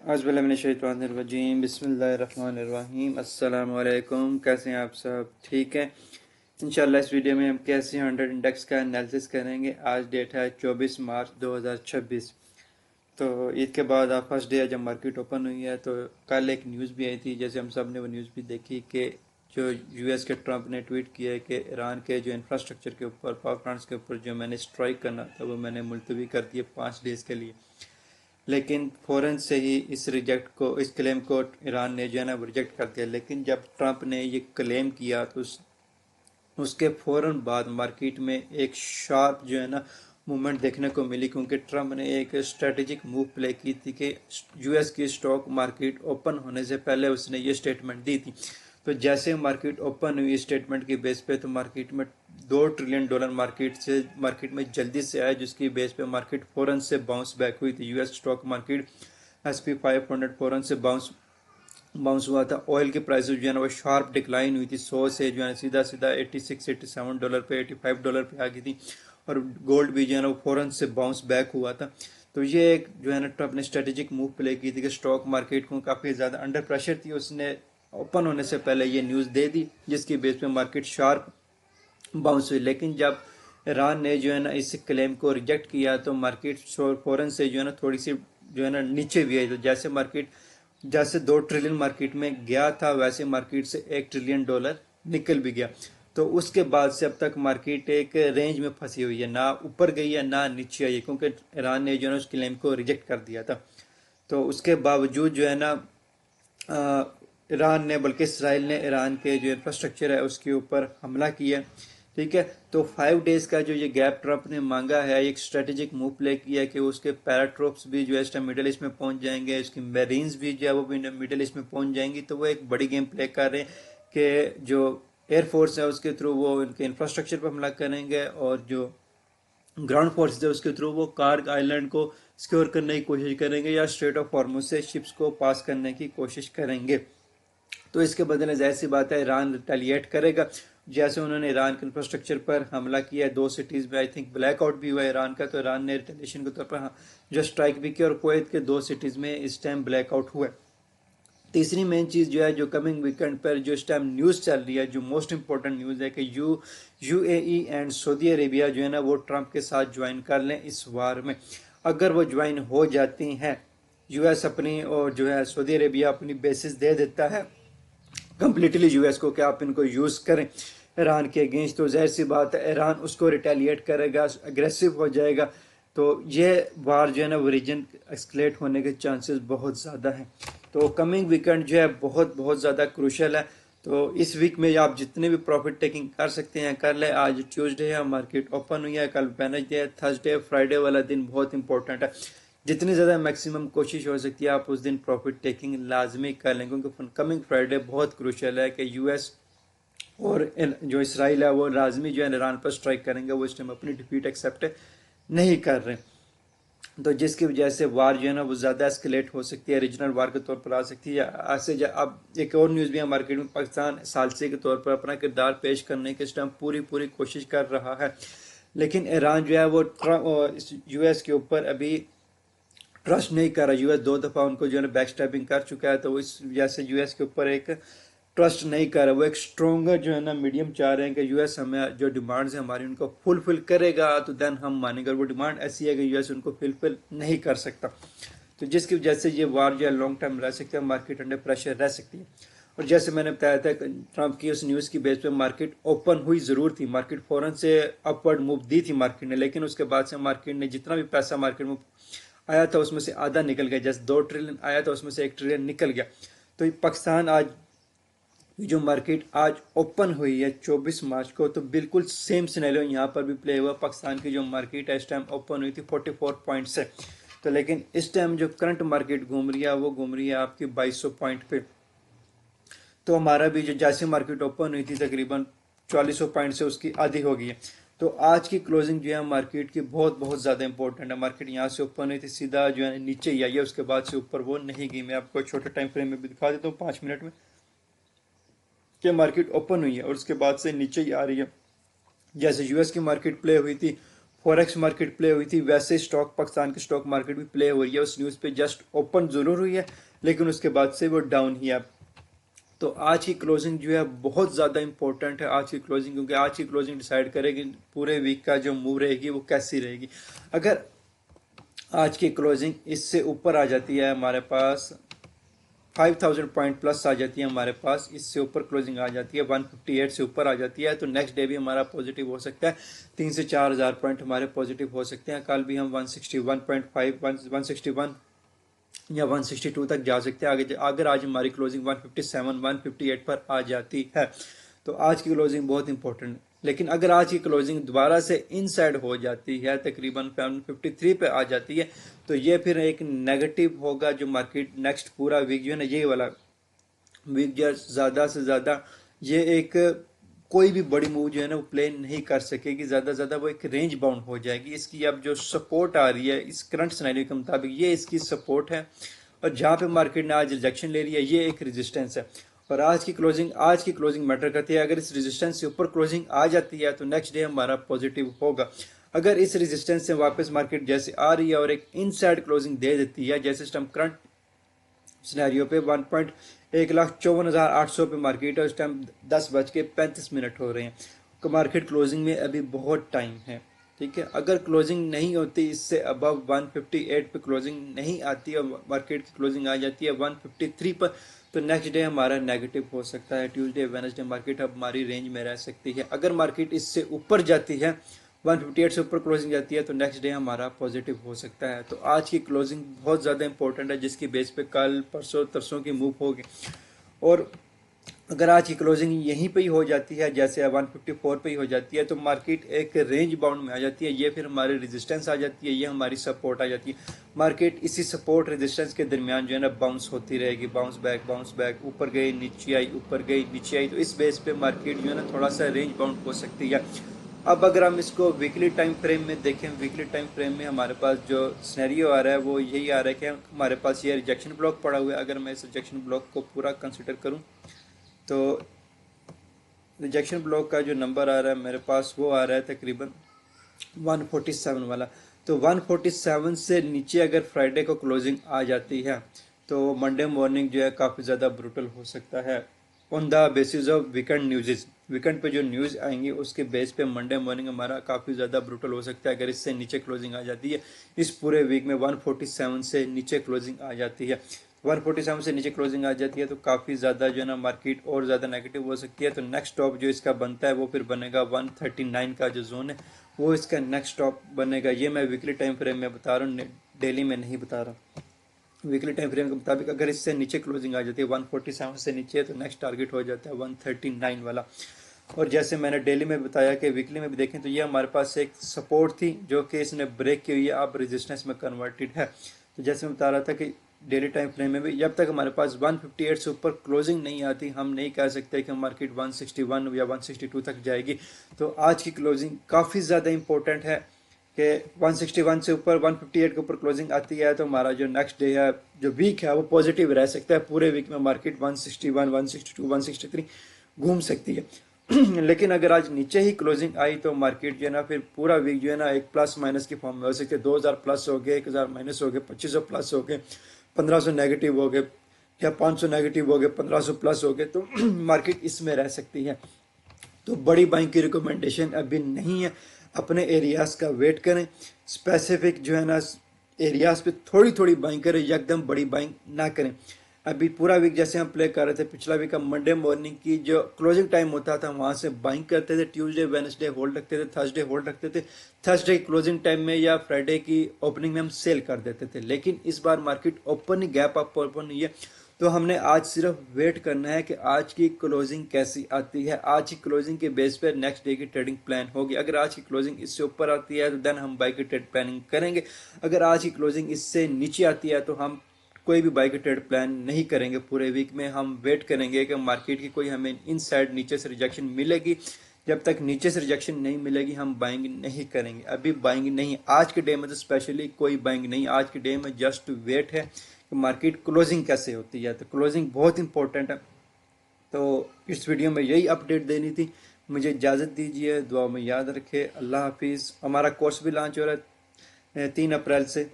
अज़बिल्लाहिमिनश्शैतानिर्रजीम बिस्मिल्लाहिर्रहमानिर्रहीम अस्सलामु अलैकुम। कैसे हैं आप सब? ठीक है। इंशाल्लाह इस वीडियो में हम कैसे 100 इंडेक्स का एनालिसिस करेंगे। आज डेट है 24 मार्च 2026। तो ईद के बाद आप फर्स्ट डे है जब मार्केट ओपन हुई है। तो कल एक न्यूज़ भी आई थी, जैसे हम सब ने वो न्यूज़ भी देखी कि जो यूएस के ट्रंप ने ट्वीट किया है कि ईरान के जो इंफ्रास्ट्रक्चर के ऊपर, पावर प्लांट्स के ऊपर जो मैंने स्ट्राइक करना था वो मैंने मुलतवी कर दिए 5 डेज़ के लिए। लेकिन फ़ौरन से ही इस क्लेम को ईरान ने जो है ना वो रिजेक्ट कर दिया। लेकिन जब ट्रंप ने ये क्लेम किया तो उसके फ़ौरन बाद मार्केट में एक शार्प जो है ना मूवमेंट देखने को मिली, क्योंकि ट्रंप ने एक स्ट्रेटेजिक मूव प्ले की थी कि यूएस की स्टॉक मार्केट ओपन होने से पहले उसने ये स्टेटमेंट दी थी। तो जैसे मार्केट ओपन हुई स्टेटमेंट की बेस पे, तो मार्केट में $2 ट्रिलियन मार्केट में जल्दी से आया, जिसकी बेस पे मार्केट फ़ौरन से बाउंस बैक हुई थी। यूएस स्टॉक मार्केट SP 500 फ़ौरन से बाउंस हुआ था। ऑयल की प्राइसेस जो है ना वो शार्प डिक्लाइन हुई थी, 100 से जो है ना सीधा सीधा $86-87 पे, $85 पे आ गई थी। और गोल्ड भी जो है ना वो फ़ौरन से बाउंस बैक हुआ था। तो ये एक जो है ना ट्रंप ने स्ट्रेटेजिक मूव प्ले की थी कि स्टॉक मार्केट को काफ़ी ज़्यादा अंडर प्रेशर थी, उसने ओपन होने से पहले ये न्यूज़ दे दी, जिसकी बेस पे मार्केट शार्प बाउंस हुई। लेकिन जब ईरान ने जो है ना इस क्लेम को रिजेक्ट किया तो मार्केट फ़ौरन से जो है ना थोड़ी सी जो है ना नीचे भी आई। तो जैसे 2 ट्रिलियन मार्केट में गया था, वैसे मार्केट से $1 ट्रिलियन निकल भी गया। तो उसके बाद से अब तक मार्केट एक रेंज में फंसी हुई है, ना ऊपर गई है ना नीचे आई है, क्योंकि ईरान ने जो है ना उस क्लेम को रिजेक्ट कर दिया था। तो उसके बावजूद जो है ना ईरान ने, बल्कि इसराइल ने ईरान के जो इंफ्रास्ट्रक्चर है उसके ऊपर हमला किया। ठीक है। तो 5 डेज़ का जो ये गैप ट्रंप ने मांगा है, एक स्ट्रेटेजिक मूव प्ले किया है कि उसके पैराट्रूप्स भी जो है इस टाइम मिडल ईस्ट में पहुंच जाएंगे, उसकी मेरीन्स भी जो है वो भी मिडल ईस्ट में पहुंच जाएंगी। तो वो एक बड़ी गेम प्ले कर रहे हैं कि जो एयरफोर्स है उसके थ्रू वो उनके इंफ्रास्ट्रक्चर पर हमला करेंगे, और जो ग्राउंड फोर्सेस है उसके थ्रू वो कार्ग आइलैंड को सिक्योर करने की कोशिश करेंगे, या स्ट्रेट ऑफ हॉर्मुज से शिप्स को पास करने की कोशिश करेंगे। तो इसके बदले जाहिर सी बात है ईरान रिटेलिएट करेगा। जैसे उन्होंने ईरान के इंफ्रास्ट्रक्चर पर हमला किया है, 2 सिटीज़ में आई थिंक ब्लैकआउट भी हुआ ईरान का, तो ईरान ने रिटेलिएशन के तौर पर जो स्ट्राइक भी किया, और कुवैत के 2 सिटीज़ में इस टाइम ब्लैकआउट हुआ है। तीसरी मेन चीज़ जो है, जो कमिंग वीकेंड पर जो इस टाइम न्यूज़ चल रही है, जो मोस्ट इंपॉर्टेंट न्यूज़ है कि यूएई एंड सऊदी अरेबिया जो है ना वो ट्रंप के साथ ज्वाइन कर लें इस वार में। अगर वो ज्वाइन हो जाती हैं, यूएस अपनी और जो है सऊदी अरेबिया अपनी बेसिस दे देता है कम्प्लीटली यूएस को कि आप इनको यूज़ करें ईरान के अगेंस्ट, तो जाहिर सी बात है ईरान उसको रिटेलिएट करेगा, अग्रेसिव हो जाएगा। तो ये वार जो है ना वो रीजन एक्सकलेट होने के चांसेस बहुत ज़्यादा हैं। तो कमिंग वीकेंड जो है बहुत बहुत ज़्यादा क्रूशल है। तो इस वीक में आप जितने भी प्रॉफिट टेकिंग कर सकते हैं कर लें। आज ट्यूसडे है, मार्केट ओपन हुई है, कल वेडनेसडे है, थर्सडे फ्राइडे वाला दिन बहुत इंपॉर्टेंट है। जितनी ज़्यादा मैक्सिमम कोशिश हो सकती है आप उस दिन प्रॉफिट टेकिंग लाजमी कर लें, क्योंकि कमिंग फ्राइडे बहुत क्रूशल है कि यूएस और जो इसराइल है वो लाजमी जो है ईरान पर स्ट्राइक करेंगे। वो इस टाइम अपनी डिफीट एक्सेप्ट नहीं कर रहे, तो जिसकी वजह से वार जो है ना वो ज़्यादा एस्केलेट हो सकती है, रीजनल वार के तौर पर आ सकती है। ऐसे अब एक और न्यूज़ भी है मार्केट में, पाकिस्तान सालसे के तौर पर अपना किरदार पेश करने के इस टाइम पूरी पूरी कोशिश कर रहा है। लेकिन ईरान जो है वो यूएस के ऊपर अभी ट्रस्ट नहीं कर रहा। यूएस 2 दफ़ा उनको जो है बैक स्टैपिंग कर चुका है, तो इस वजह से यूएस के ऊपर एक ट्रस्ट नहीं कर रहा। वो एक स्ट्रोंगर जो है ना मीडियम चाह रहे हैं कि यूएस हमें जो डिमांड्स हैं हमारी उनको फुलफिल करेगा तो देन हम मानेंगे। वो डिमांड ऐसी है कि यूएस उनको फुलफिल नहीं कर सकता, तो जिसकी वजह से ये वार जो है लॉन्ग टर्म रह सकता है, मार्केट अंडर प्रेशर रह सकती है। और जैसे मैंने बताया था ट्रंप की उस न्यूज़ की बेस पे मार्केट ओपन हुई ज़रूर थी, मार्केट फ़ौरन से अपवर्ड मूव दी थी मार्केट ने, लेकिन उसके बाद से मार्केट ने जितना भी पैसा मार्केट में आया था उसमें से आधा निकल गया। जैसे 2 ट्रिलियन आया था उसमें से 1 ट्रिलियन निकल गया। तो पाकिस्तान आज जो मार्केट आज ओपन हुई है 24 मार्च को, तो बिल्कुल सेम सिनेरियो यहाँ पर भी प्ले हुआ। पाकिस्तान की जो मार्केट है इस टाइम ओपन हुई थी 44 पॉइंट से, तो लेकिन इस टाइम जो करंट मार्केट घूम रही है वो घूम रही है आपकी 2200 पॉइंट पे। तो हमारा भी जो जैसे मार्केट ओपन हुई थी तकरीबन 4400 पॉइंट से उसकी आधी हो गई है। तो आज की क्लोजिंग जो है मार्केट की बहुत बहुत ज़्यादा इंपॉर्टेंट है। मार्केट यहाँ से ओपन हुई थी, सीधा जो है नीचे ही आई है, उसके बाद से ऊपर वो नहीं गई। मैं आपको छोटे टाइम फ्रेम में भी दिखा देता हूँ 5 मिनट में कि मार्केट ओपन हुई है और उसके बाद से नीचे ही आ रही है। जैसे यूएस की मार्केट प्ले हुई थी फॉरेक्स मार्केट प्ले हुई थी, वैसे स्टॉक पाकिस्तान की स्टॉक मार्केट भी प्ले हो रही है। उस न्यूज़ पे जस्ट ओपन जरूर हुई है लेकिन उसके बाद से वो डाउन ही है। तो आज की क्लोजिंग जो है बहुत ज़्यादा इंपॉर्टेंट है आज की क्लोजिंग, क्योंकि आज की क्लोजिंग डिसाइड करेगी पूरे वीक का जो मूव रहेगी वो कैसी रहेगी। अगर आज की क्लोजिंग इससे ऊपर आ जाती है, हमारे पास 5000 पॉइंट प्लस आ जाती है, हमारे पास इससे ऊपर क्लोजिंग आ जाती है, 158 से ऊपर आ जाती है, तो नेक्स्ट डे भी हमारा पॉजिटिव हो सकता है। 3 से 4000 पॉइंट हमारे पॉजिटिव हो सकते हैं। कल भी हम 161.5 161 या 162 तक जा सकते हैं। आगे अगर आज हमारी क्लोजिंग 157 158 पर आ जाती है तो आज की क्लोजिंग बहुत इंपॉर्टेंट है। लेकिन अगर आज की क्लोजिंग दोबारा से इनसाइड हो जाती है, तकरीबन 153 पे आ जाती है, तो ये फिर एक नेगेटिव होगा जो मार्केट नेक्स्ट पूरा वीक जो है ना, ये वाला वीक जो ज़्यादा से ज़्यादा ये एक कोई भी बड़ी मूव जो है ना वो प्ले नहीं कर सकेगी। ज़्यादा से ज़्यादा वो एक रेंज बाउंड हो जाएगी। इसकी अब जो सपोर्ट आ रही है इस करंट सिनेरियो के मुताबिक ये इसकी सपोर्ट है, और जहाँ पे मार्केट ने आज रिजेक्शन ले रही है ये एक रेजिस्टेंस है। और आज की क्लोजिंग मैटर करती है। अगर इस रेजिस्टेंस से ऊपर क्लोजिंग आ जाती है तो नेक्स्ट डे हमारा पॉजिटिव होगा। अगर इस रेजिस्टेंस से वापस मार्केट जैसे आ रही है और एक इनसाइड क्लोजिंग दे देती है, जैसे हम करंट सिनेरियो पे 1,54,800 पे मार्केट है, उस टाइम 10:35 हो रहे हैं, तो मार्केट क्लोजिंग में अभी बहुत टाइम है। ठीक है, अगर क्लोजिंग नहीं होती इससे अबव 158 पे क्लोजिंग नहीं आती और मार्केट की क्लोजिंग आ जाती है 153 पर, तो नेक्स्ट डे हमारा नेगेटिव हो सकता है। ट्यूसडे वेडनेसडे मार्केट अब हमारी रेंज में रह सकती है। अगर मार्केट इससे ऊपर जाती है, 158 से ऊपर क्लोजिंग जाती है, तो नेक्स्ट डे हमारा पॉजिटिव हो सकता है। तो आज की क्लोजिंग बहुत ज़्यादा इंपॉर्टेंट है, जिसकी बेस पे कल परसों तरसों की मूव होगी। और अगर आज की क्लोजिंग यहीं पे ही हो जाती है, जैसे 154 पे ही हो जाती है, तो मार्केट एक रेंज बाउंड में आ जाती है। ये फिर हमारी रेजिस्टेंस आ जाती है, ये हमारी सपोर्ट आ जाती है। मार्केट इसी सपोर्ट रेजिस्टेंस के दरमियान जो है ना बाउंस होती रहेगी, बाउंस बैक, ऊपर गई नीचे आई, ऊपर गई नीचे आई। तो इस बेस पे मार्केट जो है ना थोड़ा सा रेंज बाउंड हो सकती है। अब अगर हम इसको वीकली टाइम फ्रेम में देखें, वीकली टाइम फ्रेम में हमारे पास जो सिनेरियो आ रहा है वो यही आ रहा है कि हमारे पास ये रिजेक्शन ब्लॉक पड़ा हुआ है। अगर मैं इस रिजेक्शन ब्लॉक को पूरा कंसिडर करूं तो रिजेक्शन ब्लॉक का जो नंबर आ रहा है मेरे पास वो आ रहा है तकरीबन 147 वाला। तो 147 से नीचे अगर फ्राइडे को क्लोजिंग आ जाती है तो मंडे मॉर्निंग जो है काफ़ी ज़्यादा ब्रूटल हो सकता है on the basis of weekend news. Weekend पे जो न्यूज़ आएंगी उसके बेस पे मंडे मॉर्निंग हमारा काफ़ी ज़्यादा ब्रूटल हो सकता है। अगर इससे नीचे क्लोजिंग आ जाती है, इस पूरे वीक में 147 से नीचे क्लोजिंग आ जाती है, 147 से नीचे क्लोजिंग आ जाती है, तो काफ़ी ज़्यादा जो है ना मार्केट और ज़्यादा नेगेटिव हो सकती है। तो नेक्स्ट स्टॉप जो इसका बनता है वो फिर बनेगा 139 का जो जोन है वो इसका नेक्स्ट स्टॉप बनेगा। ये मैं वीकली टाइम फ्रेम में बता रहा हूँ, डेली में नहीं बता रहा। वीकली टाइम फ्रेम के मुताबिक अगर इससे नीचे क्लोजिंग आ जाती है, 147 से नीचे, तो नेक्स्ट टारगेट हो जाता है 139 वाला। और जैसे मैंने डेली में बताया कि वीकली में भी देखें तो ये हमारे पास एक सपोर्ट थी जो कि इसने ब्रेक की हुई है, अब रेजिस्टेंस में कन्वर्टेड है। तो जैसे मैं बता रहा था कि डेली टाइम फ्रेम में भी जब तक हमारे पास 158 से ऊपर क्लोजिंग नहीं आती, हम नहीं कह सकते कि मार्केट 161 या 162 तक जाएगी। तो आज की क्लोजिंग काफ़ी ज़्यादा इंपॉर्टेंट है कि 161 से ऊपर 158 के ऊपर क्लोजिंग आती है तो हमारा जो नेक्स्ट डे है, जो वीक है, वो पॉजिटिव रह सकता है। पूरे वीक में मार्केट 161 162 163 घूम सकती है। लेकिन अगर आज नीचे ही क्लोजिंग आई तो मार्केट जो है ना फिर पूरा वीक जो है ना एक प्लस माइनस की फॉर्म में हो सकती है। 2000 प्लस हो गए, 1000 माइनस हो गए, 2500 प्लस हो गए, 1500 नेगेटिव हो गए, या 500 नेगेटिव हो गए, 1500 प्लस हो गए, तो मार्केट इसमें रह सकती है। तो बड़ी बाइंग की रिकमेंडेशन अभी नहीं है। अपने एरियाज़ का वेट करें, स्पेसिफिक जो है ना एरियाज़ पे थोड़ी थोड़ी बाइंग करें, एकदम बड़ी बाइंग ना करें। अभी पूरा वीक जैसे हम प्ले कर रहे थे, पिछला वीक हम मंडे मॉर्निंग की जो क्लोजिंग टाइम होता था वहाँ से बाइंग करते थे, ट्यूसडे वेडनेसडे होल्ड रखते थे, थर्सडे होल्ड रखते थे, थर्सडे क्लोजिंग टाइम में या फ्राइडे की ओपनिंग में हम सेल कर देते थे। लेकिन इस बार मार्केट ओपन ही गैप अप ओपन नहीं है, तो हमने आज सिर्फ वेट करना है कि आज की क्लोजिंग कैसी आती है। आज की क्लोजिंग के बेस पर नेक्स्ट डे की ट्रेडिंग प्लान होगी। अगर आज की क्लोजिंग इससे ऊपर आती है तो देन हम बाई की ट्रेड प्लानिंग करेंगे। अगर आज की क्लोजिंग इससे नीचे आती है तो हम कोई भी बाई की ट्रेड प्लान नहीं करेंगे। पूरे वीक में हम वेट करेंगे कि मार्केट की कोई हमें इनसाइड नीचे से रिजेक्शन मिलेगी। जब तक नीचे से रिजेक्शन नहीं मिलेगी हम बाइंग नहीं करेंगे। अभी बाइंग नहीं, आज के डे में तो स्पेशली कोई बाइंग नहीं। आज के डे में जस्ट वेट है कि मार्केट क्लोजिंग कैसे होती है। तो क्लोजिंग बहुत इंपॉर्टेंट है। तो इस वीडियो में यही अपडेट देनी थी। मुझे इजाज़त दीजिए, दुआ में याद रखें। अल्लाह हाफिज़। हमारा कोर्स भी लॉन्च हो रहा है 3 अप्रैल से।